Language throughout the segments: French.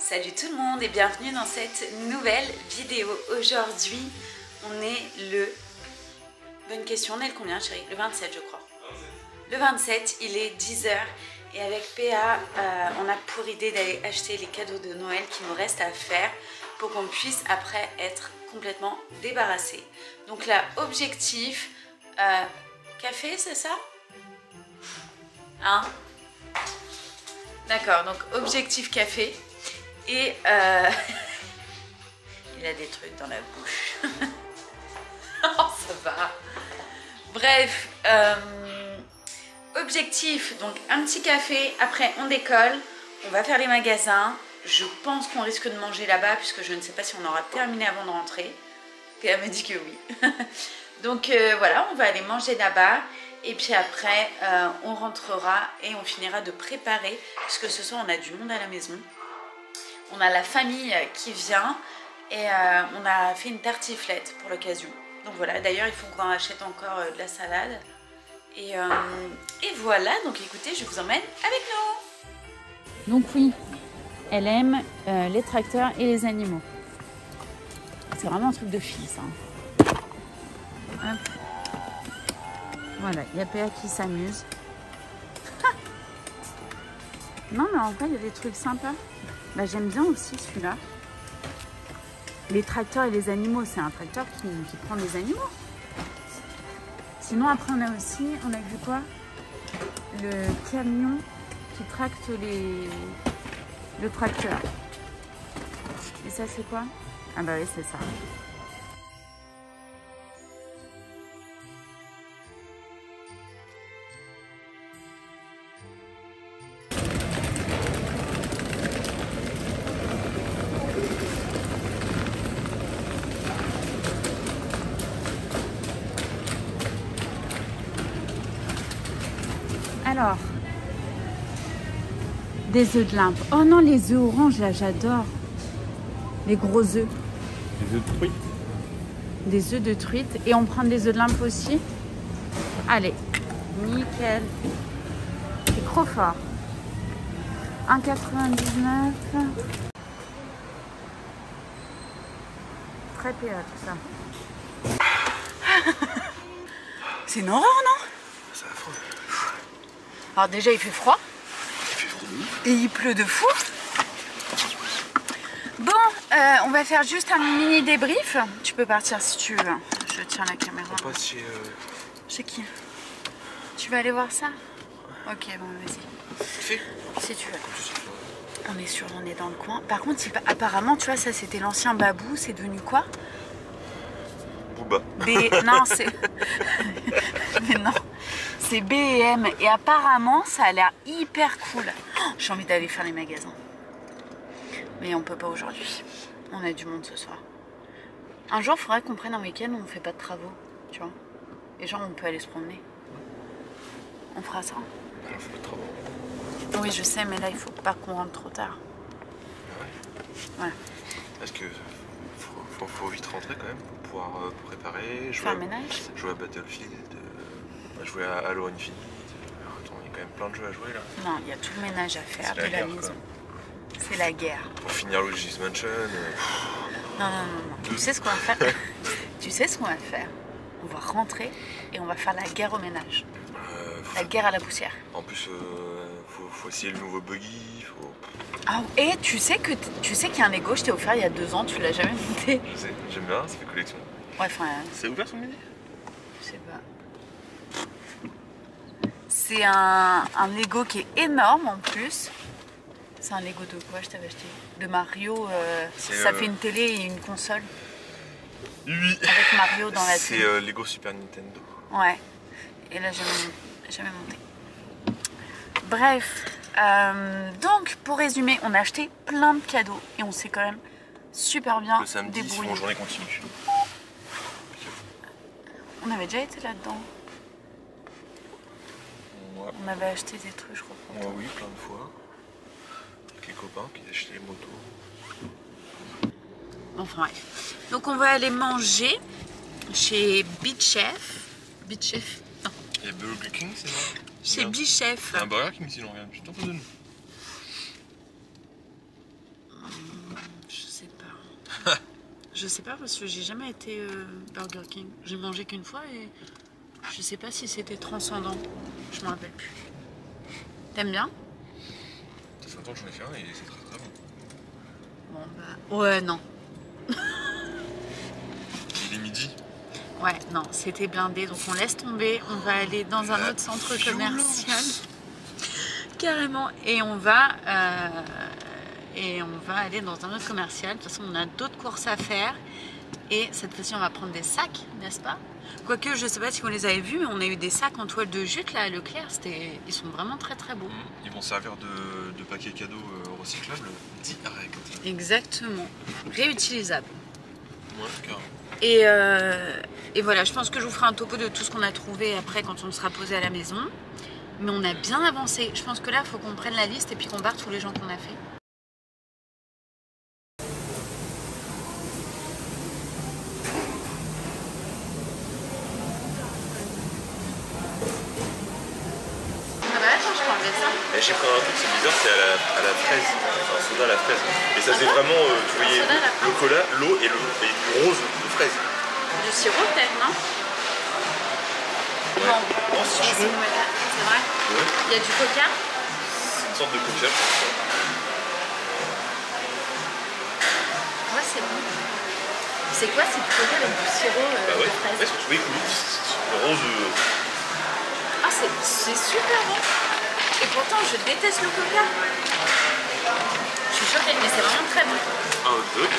Salut tout le monde et bienvenue dans cette nouvelle vidéo. Aujourd'hui, on est le... Bonne question, on est le combien chérie? Le 27 je crois. Le 27, il est 10h et avec PA, on a pour idée d'aller acheter les cadeaux de Noël qu'il nous reste à faire pour qu'on puisse après être complètement débarrassé. Donc là, objectif, café, c'est ça? Hein? D'accord, donc objectif café. Et il a des trucs dans la bouche. Oh, ça va. Bref, objectif, donc un petit café. Après, on décolle. On va faire les magasins. Je pense qu'on risque de manger là-bas puisque je ne sais pas si on aura terminé avant de rentrer. Et elle me dit que oui. Donc voilà, on va aller manger là-bas. Et puis après, on rentrera et on finira de préparer puisque ce soir, on a du monde à la maison. On a la famille qui vient et on a fait une tartiflette pour l'occasion. Donc voilà, d'ailleurs il faut qu'on achète encore de la salade. Et voilà, donc écoutez, je vous emmène avec nous. Donc oui, elle aime les tracteurs et les animaux. C'est vraiment un truc de fille ça. Hop. Voilà, il y a PA qui s'amuse. Non mais en vrai il y a des trucs sympas. Bah, j'aime bien aussi celui-là. Les tracteurs et les animaux, c'est un tracteur qui prend des animaux. Sinon après on a vu quoi? Le camion qui tracte le tracteur. Et ça c'est quoi? Ah bah oui c'est ça. Alors, des œufs de limpe. Oh non, les œufs oranges, là, j'adore. Les gros œufs. Des œufs de truite. Des œufs de truite. Et on prend des œufs de limpe aussi. Allez, nickel. C'est trop fort. 1,99. Très PA tout ça. C'est une horreur, non? C'est affreux. Alors déjà il fait froid. Il fait froid de ouf. Et il pleut de fou. Bon, on va faire juste un mini débrief. Tu peux partir si tu veux. Je tiens la caméra. On passe chez... Chez qui? Tu vas aller voir ça? Ok, bon vas-y. Fais. Si tu veux. On est dans le coin. Par contre, apparemment, tu vois, ça c'était l'ancien Babou. C'est devenu quoi? Booba. Non, c'est... Mais non. C'est B&M et apparemment ça a l'air hyper cool. Oh, j'ai envie d'aller faire les magasins. Mais on peut pas aujourd'hui. On a du monde ce soir. Un jour il faudrait qu'on prenne un week-end où on fait pas de travaux. Tu vois. Et genre on peut aller se promener. On fera ça. On fait pas de travaux. Oui je sais mais là il faut pas qu'on rentre trop tard. Ouais. Voilà. Parce que faut vite rentrer quand même pour pouvoir préparer. Faire le ménage. Jouer à Battlefield. Jouer à Halo Infinite. Attends, il y a quand même plein de jeux à jouer là. Non, il y a tout le ménage à faire de la guerre, maison. C'est la guerre. Pour finir Luigi's Mansion. Non. Tu sais ce qu'on va faire? Tu sais ce qu'on va faire? On va rentrer et on va faire la guerre au ménage. La guerre à la poussière. En plus, faut essayer le nouveau buggy. Ah, et tu sais qu'il y a un Lego, je t'ai offert il y a 2 ans, tu l'as jamais monté. Je sais, j'aime bien, ça fait collection. Ouais, enfin. C'est ouvert son midi? Je sais pas. C'est un Lego qui est énorme en plus. C'est un Lego de quoi je t'avais acheté? De Mario. Ça fait une télé et une console. Oui. Avec Mario dans la télé. C'est Lego Super Nintendo. Ouais. Et là, jamais monté. Bref. Donc, pour résumer, on a acheté plein de cadeaux et on s'est quand même super bien Le samedi, débrouillé. en journée continue. On avait déjà été là-dedans. Ouais. On avait acheté des trucs, je crois. Ouais, oui, plein de fois. Avec les copains qui achetaient les motos. Enfin bref. Donc on va aller manger chez Beach Chef. Beach Chef? Non. Il y a Burger King, c'est ça? Chez Beach Chef. C'est un Burger King si l'on revient. Putain, faut de nous. Je sais pas parce que j'ai jamais été Burger King. J'ai mangé qu'une fois et je sais pas si c'était transcendant. Je me rappelle plus. T'aimes bien? Ça fait longtemps que j'en ai fait un et c'est très très bon. Bon bah... Ouais, non. Il est midi. Ouais, non, c'était blindé. Donc on laisse tomber. On va aller dans un autre centre commercial. Carrément. Et on va aller dans un autre commercial. De toute façon, on a d'autres courses à faire. Et cette fois-ci, on va prendre des sacs, n'est-ce pas? Quoique, je sais pas si vous les avez vus, mais on a eu des sacs en toile de jute là à Leclerc. Ils sont vraiment très très beaux. Ils vont servir de paquets cadeaux recyclables direct. Exactement. Réutilisables. Ouais, carrément. Et voilà, je pense que je vous ferai un topo de tout ce qu'on a trouvé après quand on sera posé à la maison. Mais on a bien avancé. Je pense que là, il faut qu'on prenne la liste et puis qu'on barre tous les gens qu'on a fait. Ah bah attends, je peux enlever ça. Et j'ai pris un truc, c'est bizarre, c'est à la fraise. C'est un soda à la fraise. Et ça faisait vraiment, tu voyais le cola, l'eau et du rose de fraise. Du sirop peut-être, non? Ouais. Non, C'est c'est vrai. Ouais. Il y a du coca. C'est une sorte de coca, je pense. Ouais, c'est bon. C'est quoi? C'est du coca avec du sirop Bah ouais, de fraise. ouais, tu vois, le rose. Ah, c'est super bon. Et pourtant, je déteste le coca. Je suis choquée, mais c'est vraiment très bon. Un hot dog.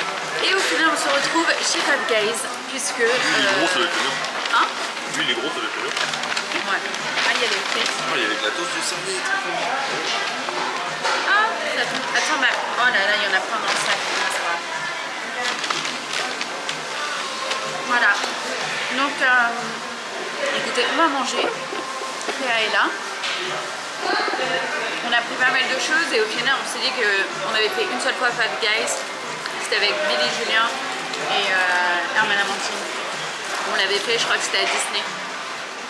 Et au final, on se retrouve chez Five Guys, puisque... Lui, il est gros, ça doit être le mieux. Hein? Lui, il est gros, ça doit être le mieux. Ouais. Ah, il y a les frites. Ah, il y avait de la toast de serviette. Ah, ça tombe. Attends, bah... Oh là là, il y en a plein dans le sac. Ah, ça va. Voilà. Donc, écoutez, on va manger. Léa est là. On a pris pas mal de choses et au final, on s'est dit qu'on avait fait une seule fois Five Guys. C'était avec Billy Julien et Herman Amantine. On l'avait fait, je crois que c'était à Disney.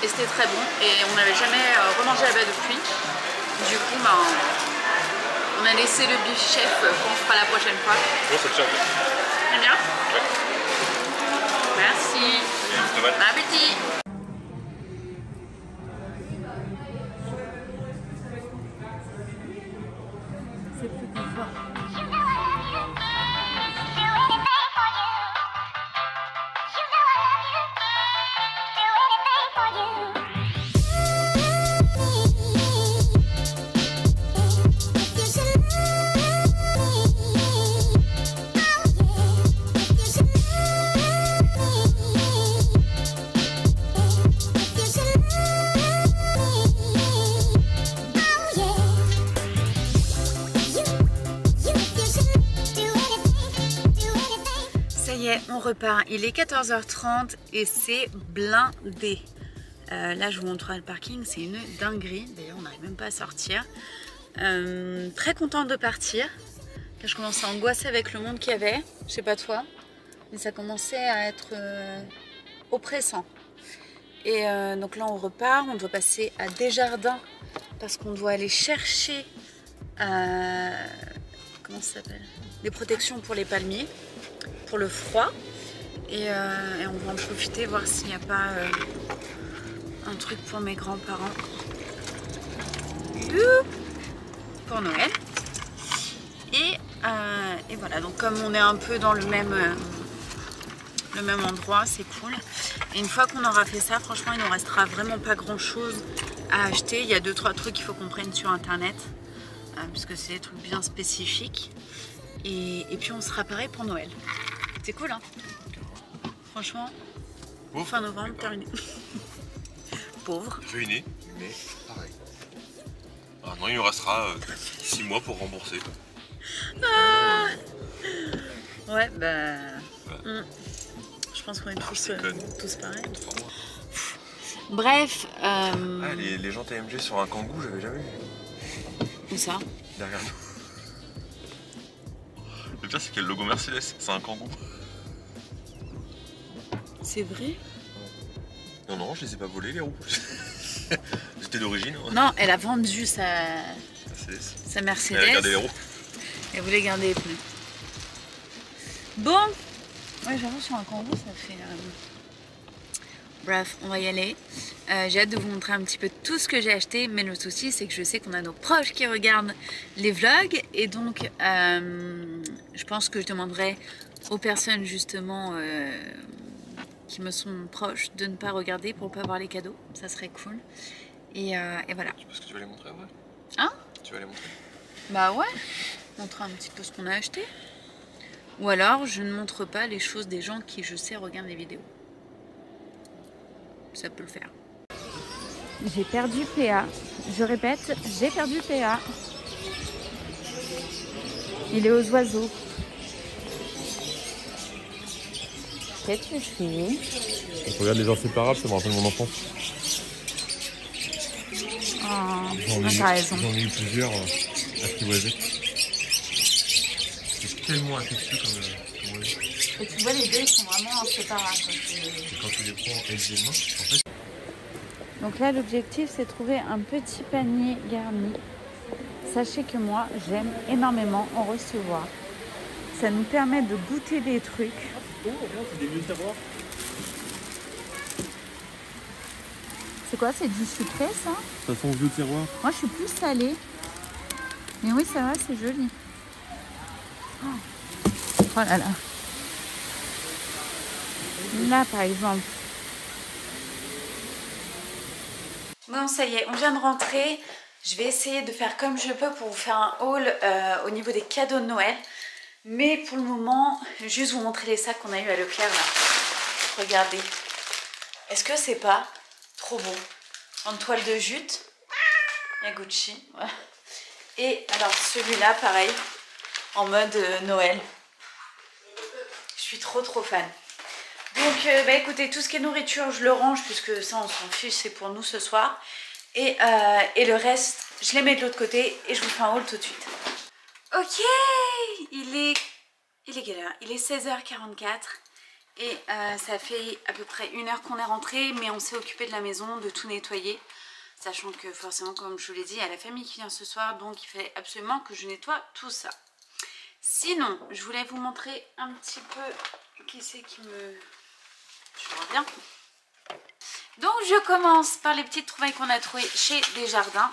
Et c'était très bon. Et on n'avait jamais remangé là-bas depuis. Du coup, bah, on a laissé le beef chef qu'on fera la prochaine fois. Bon, ça tient. Très bien. Ouais. Merci. Bon appétit. C'est plus confort. On repart, il est 14h30 et c'est blindé. Là je vous montrerai le parking, c'est une dinguerie, d'ailleurs on n'arrive même pas à sortir. Très contente de partir, car je commençais à angoisser avec le monde qu'il y avait, je sais pas toi, mais ça commençait à être oppressant. Et donc là on repart, on doit passer à Desjardins parce qu'on doit aller chercher comment ça s'appelle, des protections pour les palmiers, pour le froid. Et on va en profiter, voir s'il n'y a pas un truc pour mes grands-parents pour Noël. Et voilà, donc comme on est un peu dans le même endroit, c'est cool. Et une fois qu'on aura fait ça, franchement, il ne nous restera vraiment pas grand-chose à acheter. Il y a 2-3 trucs qu'il faut qu'on prenne sur internet, puisque c'est des trucs bien spécifiques. Et puis on sera pareil pour Noël. C'est cool, hein? Franchement, fin novembre, terminé. Pauvre. Ruiné, mais pareil. Ah non, il nous restera 6 mois pour rembourser. Ah ouais, bah... Ouais. Je pense qu'on est tous pareils. Bref. Ah, les jantes AMG sur un Kangoo, j'avais jamais vu. Où ça? Derrière nous. Le pire, c'est qu'il y a le logo Mercedes, c'est un Kangoo. C'est vrai? Non, non, je les ai pas volés, les roues. C'était d'origine. Ouais. Non, elle a vendu sa Mercedes. Elle a gardé les roues. Elle voulait garder les pneus. Bon, Ouais, j'avoue, sur un kangourou, ça fait... Bref, on va y aller. J'ai hâte de vous montrer un petit peu tout ce que j'ai acheté, mais le souci, c'est que je sais qu'on a nos proches qui regardent les vlogs, et donc je pense que je demanderai aux personnes justement qui me sont proches de ne pas regarder pour pas voir les cadeaux. Ça serait cool. Et voilà. Tu penses que tu vas les montrer après? Hein? Tu vas les montrer? Bah ouais, montrer un petit peu ce qu'on a acheté. Ou alors, je ne montre pas les choses des gens qui, je sais, regardent les vidéos. Ça peut le faire. J'ai perdu PA. Je répète, j'ai perdu PA. Il est aux oiseaux. Qu'est-ce que je fais? Quand je regarde les inséparables, ça me rappelle mon enfance. Oh, t'as raison. J'en ai eu plusieurs apprivoisés. C'est tellement affectueux comme oiseau. Et tu vois, les deux, ils sont vraiment inséparables. Et quand tu les prends aisément, en fait... Donc là, l'objectif, c'est de trouver un petit panier garni. Sachez que moi, j'aime énormément en recevoir. Ça nous permet de goûter des trucs. Oh, regarde, c'est des vieux terroirs. C'est quoi? C'est du sucré, ça? Ça sent vieux terroir. Moi, je suis plus salée. Mais oui, ça va, c'est joli. Oh là là. Là, par exemple. Bon, ça y est, on vient de rentrer. Je vais essayer de faire comme je peux pour vous faire un haul au niveau des cadeaux de Noël. Mais pour le moment, juste vous montrer les sacs qu'on a eu à Leclerc là. Regardez. Est-ce que c'est pas trop beau? En toile de jute. Il y a Gucci. Voilà. Et alors celui-là, pareil, en mode Noël. Je suis trop fan. Donc bah écoutez, tout ce qui est nourriture, je le range puisque ça on s'en fiche, c'est pour nous ce soir. Et le reste, je les mets de l'autre côté et je vous fais un haul tout de suite. Ok, il est quelle heure? Il est 16h44 et ça fait à peu près 1 heure qu'on est rentré, mais on s'est occupé de la maison, de tout nettoyer. Sachant que forcément, comme je vous l'ai dit, il y a la famille qui vient ce soir, donc il fallait absolument que je nettoie tout ça. Sinon, je voulais vous montrer un petit peu qui c'est qui me... Je reviens. Donc je commence par les petites trouvailles qu'on a trouvées chez Desjardins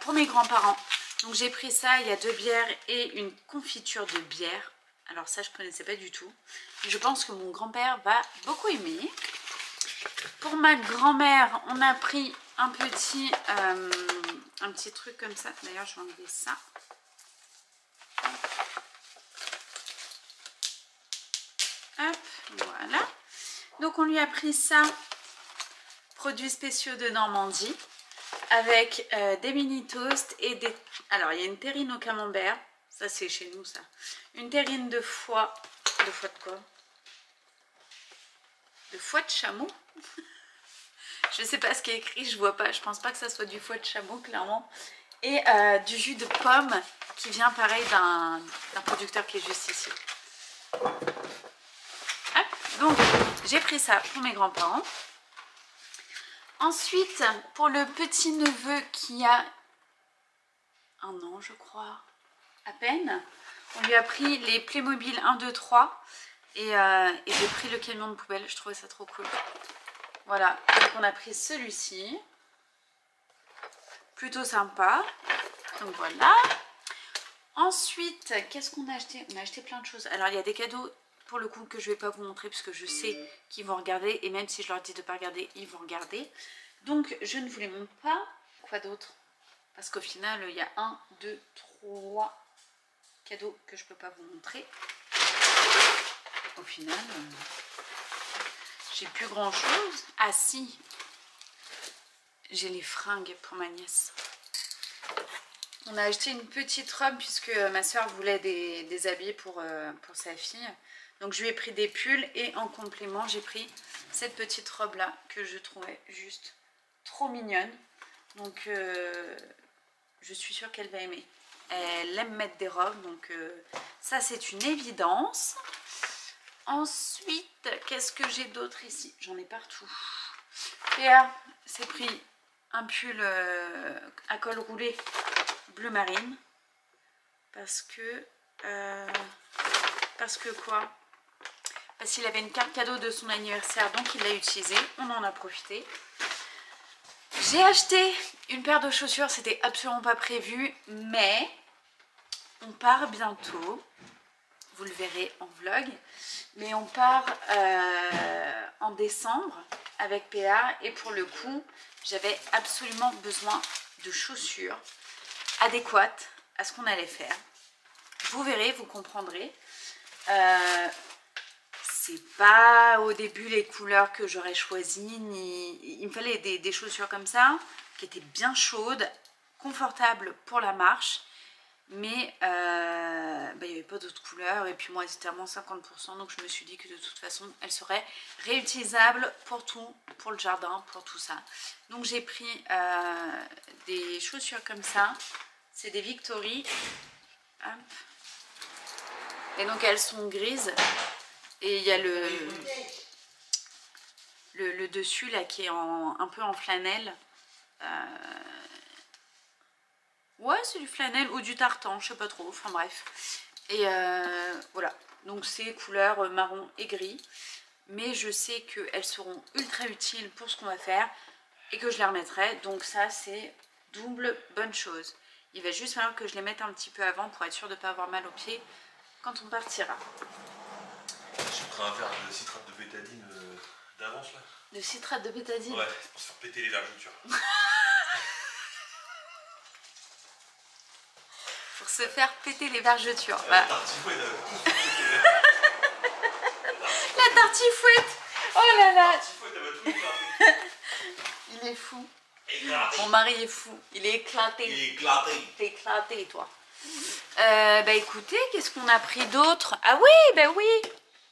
pour mes grands-parents. Donc j'ai pris ça, il y a 2 bières et une confiture de bière. Alors ça je ne connaissais pas du tout. Je pense que mon grand-père va beaucoup aimer. Pour ma grand-mère, on a pris un petit truc comme ça. D'ailleurs je vais enlever ça. Hop, voilà. Donc on lui a pris ça, produits spéciaux de Normandie, avec des mini toasts et des... Alors il y a une terrine au camembert, ça c'est chez nous ça. Une terrine de foie, de foie de quoi? De foie de chameau. Je sais pas ce qui est écrit, je vois pas, je pense pas que ça soit du foie de chameau clairement. Et du jus de pomme qui vient pareil d'un producteur qui est juste ici. Hop, donc j'ai pris ça pour mes grands-parents. Ensuite, pour le petit neveu qui a 1 an je crois, à peine, on lui a pris les Playmobil 1, 2, 3 et j'ai pris le camion de poubelle, je trouvais ça trop cool. Voilà, donc on a pris celui-ci, plutôt sympa, donc voilà. Ensuite, qu'est-ce qu'on a acheté? On a acheté plein de choses. Alors il y a des cadeaux pour le coup que je ne vais pas vous montrer puisque je sais qu'ils vont regarder et même si je leur dis de ne pas regarder, ils vont regarder. Donc je ne vous les montre pas. Quoi d'autre? Parce qu'au final, il y a 1, 2, 3 cadeaux que je ne peux pas vous montrer. Au final, j'ai plus grand chose. Ah si, j'ai les fringues pour ma nièce. On a acheté une petite robe puisque ma soeur voulait des habits pour sa fille. Donc je lui ai pris des pulls et en complément j'ai pris cette petite robe là que je trouvais juste trop mignonne. Donc je suis sûre qu'elle va aimer. Elle aime mettre des robes, donc ça c'est une évidence. Ensuite, qu'est-ce que j'ai d'autre ici? J'en ai partout. Léa s'est pris un pull à col roulé bleu marine. Parce que quoi? parce qu'il avait une carte cadeau de son anniversaire, donc il l'a utilisé. On en a profité. J'ai acheté une paire de chaussures, c'était absolument pas prévu, mais on part bientôt. Vous le verrez en vlog. Mais on part en décembre avec PA et pour le coup, j'avais absolument besoin de chaussures adéquates à ce qu'on allait faire. Vous verrez, vous comprendrez. C'est pas au début les couleurs que j'aurais choisies, il me fallait des chaussures comme ça, qui étaient bien chaudes, confortables pour la marche. Mais il n'y avait pas d'autres couleurs et puis moi c'était à moins 50%, donc je me suis dit que de toute façon elles seraient réutilisables pour tout, pour le jardin, pour tout ça. Donc j'ai pris des chaussures comme ça, c'est des Victory. Hop. Et donc elles sont grises et il y a le dessus là qui est un peu en flanelle. Ouais, c'est du flanelle ou du tartan, je sais pas trop, enfin bref. Et voilà, donc c'est couleur marron et gris. Mais je sais qu'elles seront ultra utiles pour ce qu'on va faire et que je les remettrai. Donc ça, c'est double bonne chose. Il va juste falloir que je les mette un petit peu avant pour être sûr de ne pas avoir mal aux pieds quand on partira. J'ai pris un verre de citrate de bétadine d'avance là. De citrate de bétadine? Ouais, pour se faire péter les vergetures. Pour se faire péter les vergetures. La tartifouette. La tartifouette. Oh là là. La tartifouette, elle va tout éclater. Il est fou. Éclaté. Mon mari est fou. Il est éclaté. Il est éclaté. T'es éclaté, toi. Bah écoutez, qu'est-ce qu'on a pris d'autre? Ah oui, bah oui.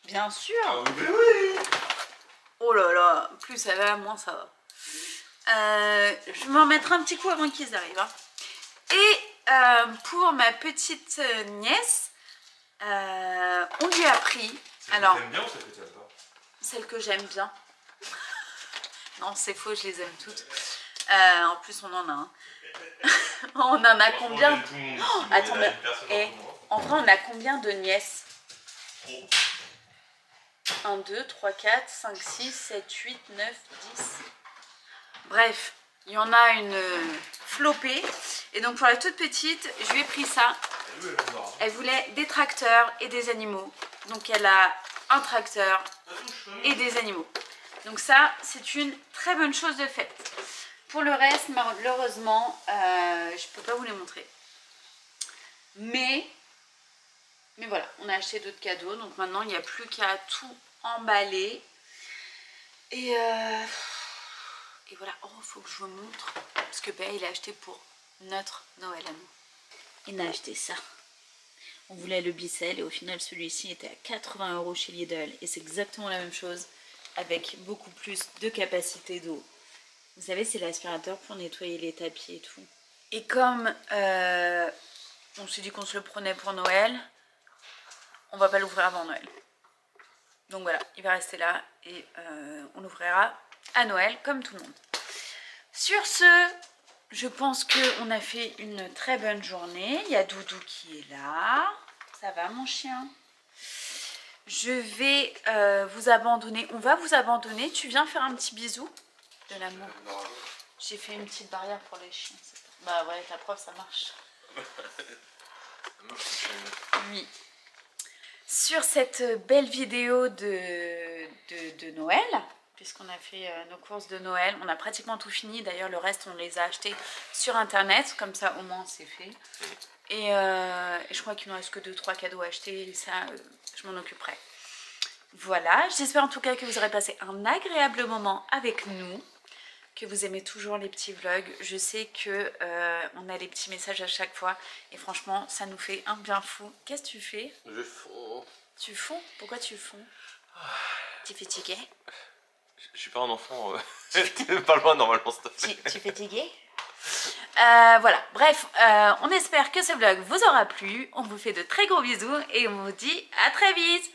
Bien sûr. Ah oui, mais oui. Oh là là. Plus ça va, moins ça va. Je vais m'en mettre un petit coup avant qu'ils arrivent. Hein. Et pour ma petite nièce, on lui a pris. Celle que t'aimes bien ou celle que tu aimes pas? Celle que j'aime bien. Non, c'est faux, je les aime toutes. En plus, on en a un. On en a combien? Oh, attendez, en vrai, on a combien de nièces? 1, 2, 3, 4, 5, 6, 7, 8, 9, 10. Bref, il y en a une flopée. Et donc pour la toute petite, je lui ai pris ça. Elle voulait des tracteurs et des animaux. Donc elle a un tracteur et des animaux. Donc ça, c'est une très bonne chose de faite. Pour le reste, malheureusement, je ne peux pas vous les montrer. Mais voilà, on a acheté d'autres cadeaux. Donc maintenant, il n'y a plus qu'à tout emballer. Et voilà, oh, faut que je vous montre. Parce que il a acheté pour notre Noël à nous. Il a acheté ça. On voulait le Bicel et au final, celui-ci était à 80 € chez Lidl. Et c'est exactement la même chose avec beaucoup plus de capacité d'eau. Vous savez, c'est l'aspirateur pour nettoyer les tapis et tout. Et comme on s'est dit qu'on se le prenait pour Noël, on va pas l'ouvrir avant Noël. Donc voilà, il va rester là et on l'ouvrira à Noël comme tout le monde. Sur ce, je pense qu'on a fait une très bonne journée. Il y a Doudou qui est là. Ça va mon chien? Je vais vous abandonner. On va vous abandonner. Tu viens faire un petit bisou de l'amour. J'ai fait une petite barrière pour les chiens. Bah ouais, la preuve, ça marche. Oui. Sur cette belle vidéo de Noël, puisqu'on a fait nos courses de Noël, on a pratiquement tout fini. D'ailleurs, le reste, on les a achetés sur Internet. Comme ça, au moins, c'est fait. Et je crois qu'il ne nous reste que 2-3 cadeaux à acheter. Et ça, je m'en occuperai. Voilà. J'espère en tout cas que vous aurez passé un agréable moment avec nous. Que vous aimez toujours les petits vlogs. Je sais que on a les petits messages à chaque fois. Et franchement, ça nous fait un bien fou. Qu'est-ce que tu fais? Je fonds. Tu fonds? Pourquoi tu fonds? Tu es fatigué? Je suis pas un enfant. Pas loin normalement, s'il te plaît. Tu es fatigué? Voilà, bref, on espère que ce vlog vous aura plu. On vous fait de très gros bisous et on vous dit à très vite.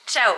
Ciao.